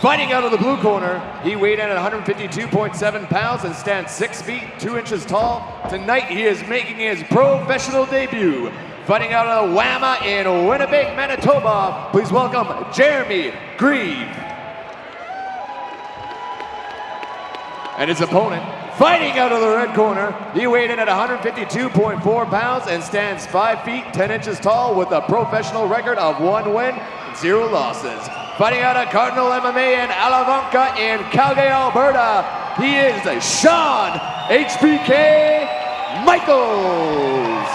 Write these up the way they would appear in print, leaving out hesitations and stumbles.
Fighting out of the blue corner, he weighed in at 152.7 pounds and stands 6 feet 2 inches tall. Tonight he is making his professional debut. Fighting out of the Whamma in Winnipeg, Manitoba, please welcome Jeremy Grieve. And his opponent, fighting out of the red corner, he weighed in at 152.4 pounds and stands 5 feet 10 inches tall with a professional record of 1 win and 0 losses. Fighting out of Cardinal MMA in Alavanca in Calgary, Alberta, he is Shawn HBK Michaels.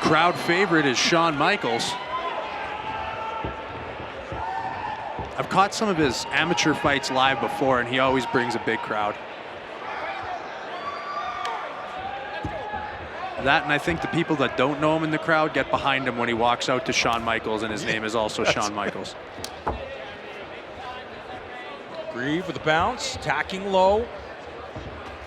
Crowd favorite is Shawn Michaels. I've caught some of his amateur fights live before, and he always brings a big crowd. That, and I think the people that don't know him in the crowd get behind him when he walks out to Shawn Michaels, and his name is also Shawn Michaels. Grieve with a bounce, tacking low,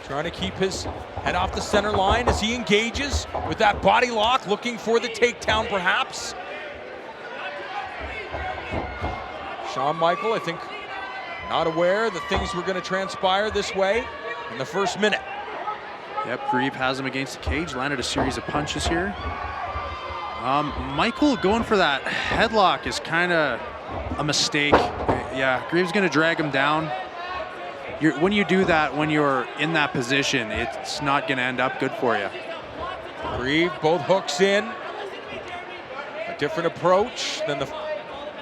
trying to keep his head off the center line as he engages with that body lock, looking for the takedown perhaps. Shawn Michael, I think, not aware that things were going to transpire this way in the first minute. Yep, Grieve has him against the cage, landed a series of punches here. Michael going for that headlock is kind of a mistake. Yeah, Grieve's going to drag him down. When you do that, when you're in that position, it's not going to end up good for you. Grieve, both hooks in. A different approach than the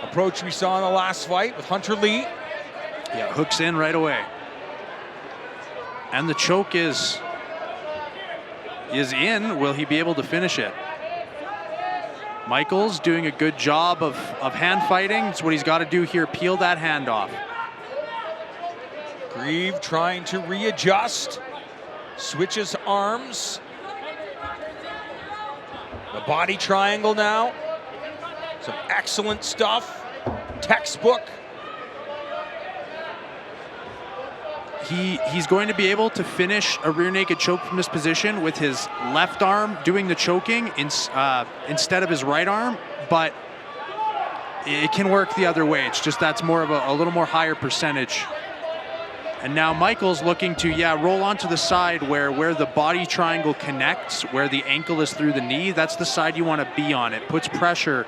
approach we saw in the last fight with Hunter Lee. Yeah, hooks in right away. And the choke is in. Will he be able to finish it? Michaels doing a good job of hand fighting. It's what he's got to do here, peel that hand off. Grieve trying to readjust, switches arms. The body triangle now. Some excellent stuff, textbook. He's going to be able to finish a rear naked choke from this position with his left arm doing the choking instead of his right arm, but it can work the other way. It's just that's more of a little more higher percentage. And now Michael's looking to, roll onto the side where the body triangle connects, where the ankle is through the knee. That's the side you want to be on. It puts pressure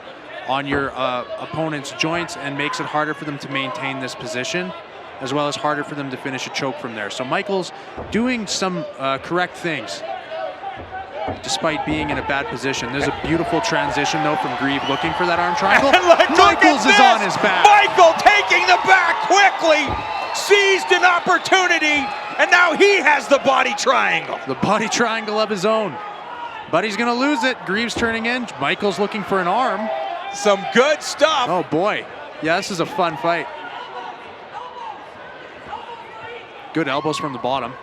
on your opponent's joints and makes it harder for them to maintain this position, as well as harder for them to finish a choke from there. So Michael's doing some correct things, despite being in a bad position. There's a beautiful transition, though, from Grieve looking for that arm triangle. Michaels is on his back. Michael taking the back quickly, seized an opportunity, and now he has the body triangle. The body triangle of his own. But he's going to lose it. Grieve's turning in. Michael's looking for an arm. Some good stuff. Oh, boy. Yeah, this is a fun fight. Good elbows from the bottom.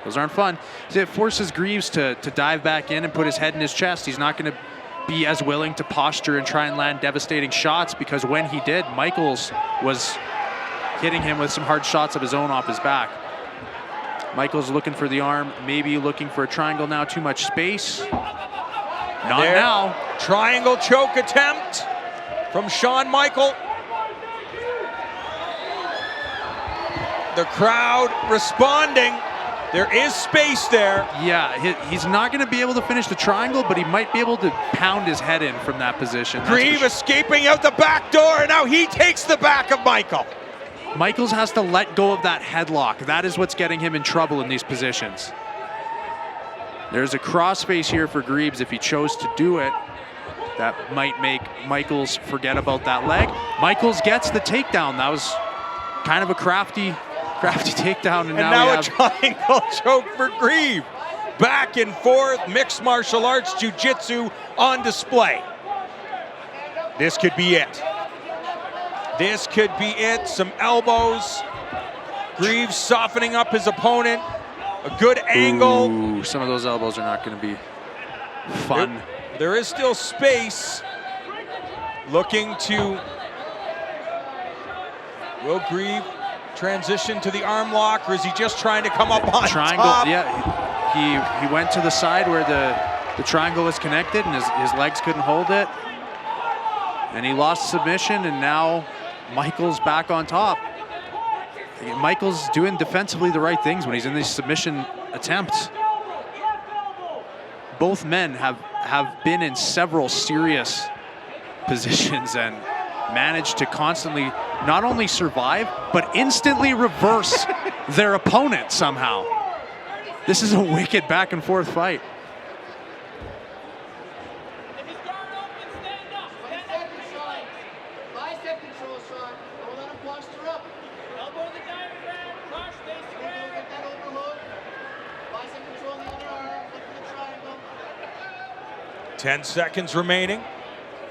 Those aren't fun. See, it forces Grieves to dive back in and put his head in his chest. He's not going to be as willing to posture and try and land devastating shots, because when he did, Michaels was hitting him with some hard shots of his own off his back. Michaels looking for the arm, maybe looking for a triangle now. Too much space. Not now. Triangle choke attempt from Shawn Michael. The crowd responding. There is space there. Yeah, he's not going to be able to finish the triangle, but he might be able to pound his head in from that position. Grieve escaping out the back door, and now he takes the back of Michael. Michaels has to let go of that headlock. That is what's getting him in trouble in these positions. There's a crossface here for Grieve if he chose to do it. That might make Michaels forget about that leg. Michaels gets the takedown. That was kind of a crafty takedown. And now a triangle choke for Grieve. Back and forth, mixed martial arts, jiu-jitsu on display. This could be it. This could be it. Some elbows. Grieve softening up his opponent. A good angle. Ooh, some of those elbows are not going to be fun. There is still space. Looking to... Will Grieve transition to the arm lock, or is he just trying to come up on triangle top? Yeah, he went to the side where the triangle was connected, and his legs couldn't hold it. And he lost submission, and now Michaels back on top. Michaels doing defensively the right things when he's in these submission attempts. Both men have been in several serious positions and managed to constantly not only survive, but instantly reverse their opponent somehow. This is a wicked back and forth fight. Elbow the diaphragm, crush, stay square. 10 seconds remaining.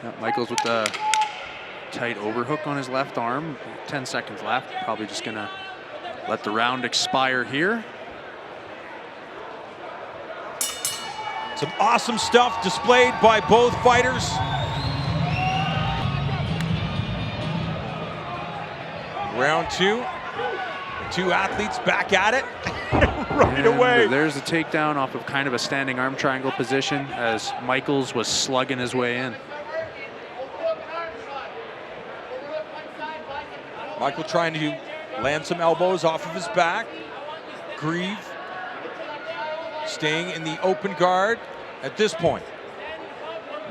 Yeah, Michaels with the tight overhook on his left arm. 10 seconds left. Probably just gonna let the round expire here. Some awesome stuff displayed by both fighters. Round two. The two athletes back at it right away. There's a takedown off of kind of a standing arm triangle position as Michaels was slugging his way in. Michael trying to land some elbows off of his back. Grieve staying in the open guard at this point.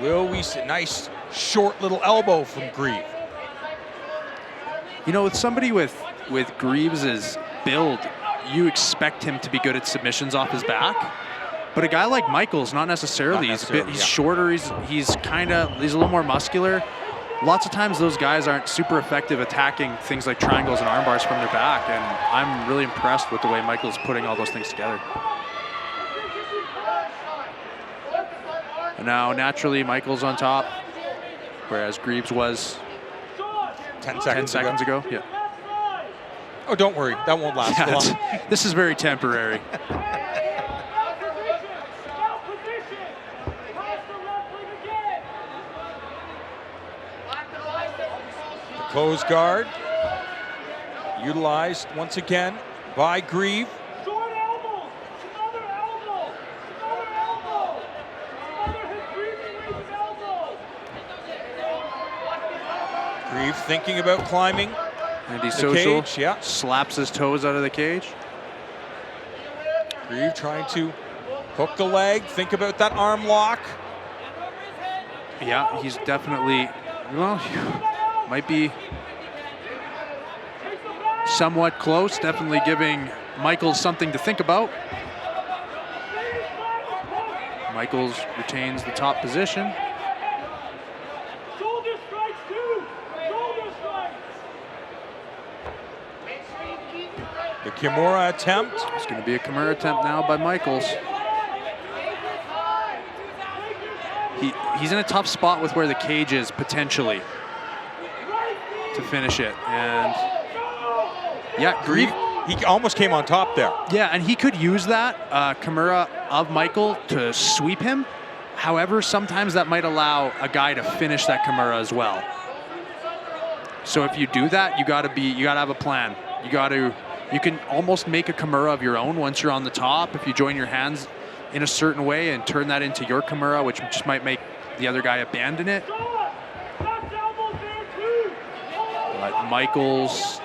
Will we see? Nice short little elbow from Grieve. You know, with somebody with Greaves' build, you expect him to be good at submissions off his back. But a guy like Michaels, not necessarily. He's shorter. He's a little more muscular. Lots of times those guys aren't super effective attacking things like triangles and arm bars from their back, and I'm really impressed with the way Michaels is putting all those things together. And now, naturally, Michaels on top, whereas Greaves was 10 seconds ago. Yeah. Oh, don't worry. That won't last long. This is very temporary. The closed guard utilized once again by Grieve. Short elbow, another elbow, another elbow, another hit, Grieve elbow. Grieve thinking about climbing. Anti-social, cage, yeah. slaps his toes out of the cage. Grieve trying to hook the leg, think about that arm lock. Yeah, he's definitely, well, might be somewhat close, definitely giving Michaels something to think about. Michaels retains the top position. Shoulder strikes too, shoulder strikes. The Kimura attempt. It's going to be a Kimura attempt now by Michaels. He's in a tough spot with where the cage is potentially to finish it, and yeah, Grieve, he almost came on top there. Yeah, and he could use that Kimura of Michael to sweep him. However, sometimes that might allow a guy to finish that Kimura as well. So if you do that, you gotta have a plan. You can almost make a Kimura of your own once you're on the top if you join your hands in a certain way and turn that into your Kimura, which just might make the other guy abandon it. But Michaels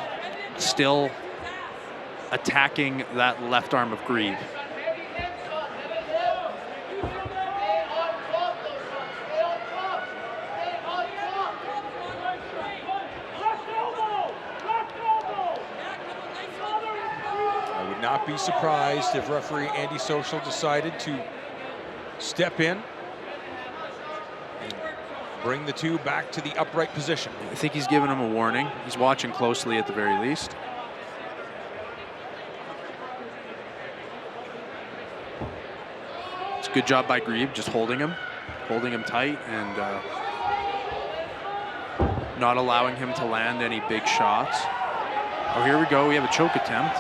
still attacking that left arm of Grieve. I would not be surprised if referee Andy Social decided to step in and bring the two back to the upright position. I think he's giving him a warning. He's watching closely at the very least. It's a good job by Grieve, just holding him tight and not allowing him to land any big shots. Oh, here we go. We have a choke attempt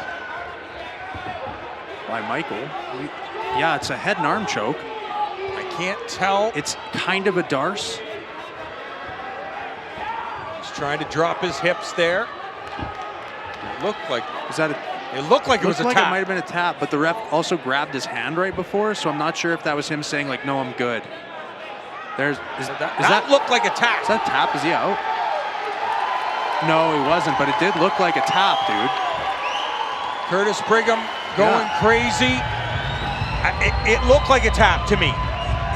by Michael. Yeah, it's a head and arm choke. I can't tell. It's kind of a Darce. He's trying to drop his hips there. It looked like Is that it looked like it was a like tap. it might have been a tap, but the ref also grabbed his hand right before, so I'm not sure if that was him saying like, no, I'm good. That looked like a tap. Is that a tap? Is he out? No, he wasn't, but it did look like a tap, dude. Curtis Brigham going crazy. It looked like a tap to me.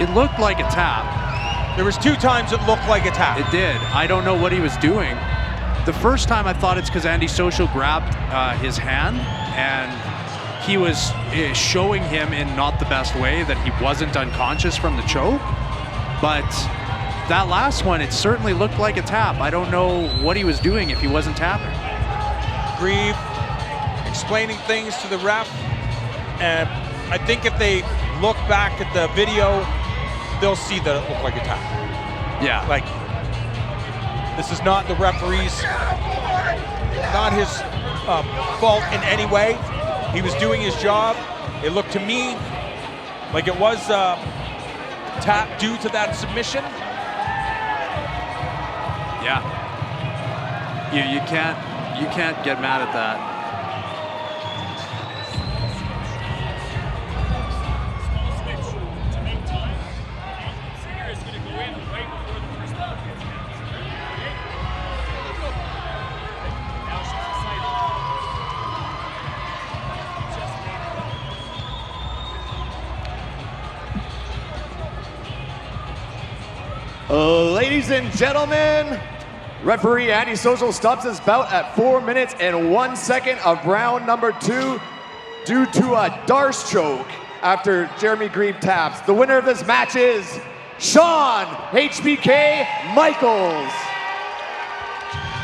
It looked like a tap. There was 2 times it looked like a tap. It did. I don't know what he was doing. The first time I thought it's because Andy Social grabbed his hand and he was showing him in not the best way that he wasn't unconscious from the choke. But that last one, it certainly looked like a tap. I don't know what he was doing if he wasn't tapping. Grieve explaining things to the ref. And I think if they look back at the video, they'll see that it looked like a tap. Yeah. Like, this is not the referee's, not his fault in any way. He was doing his job. It looked to me like it was a tap due to that submission. Yeah. You can't get mad at that. Ladies and gentlemen, referee Andy Social stops his bout at 4 minutes and 1 second of round number 2 due to a Darce choke after Jeremy Grieve taps. The winner of this match is Shawn HBK Michaels.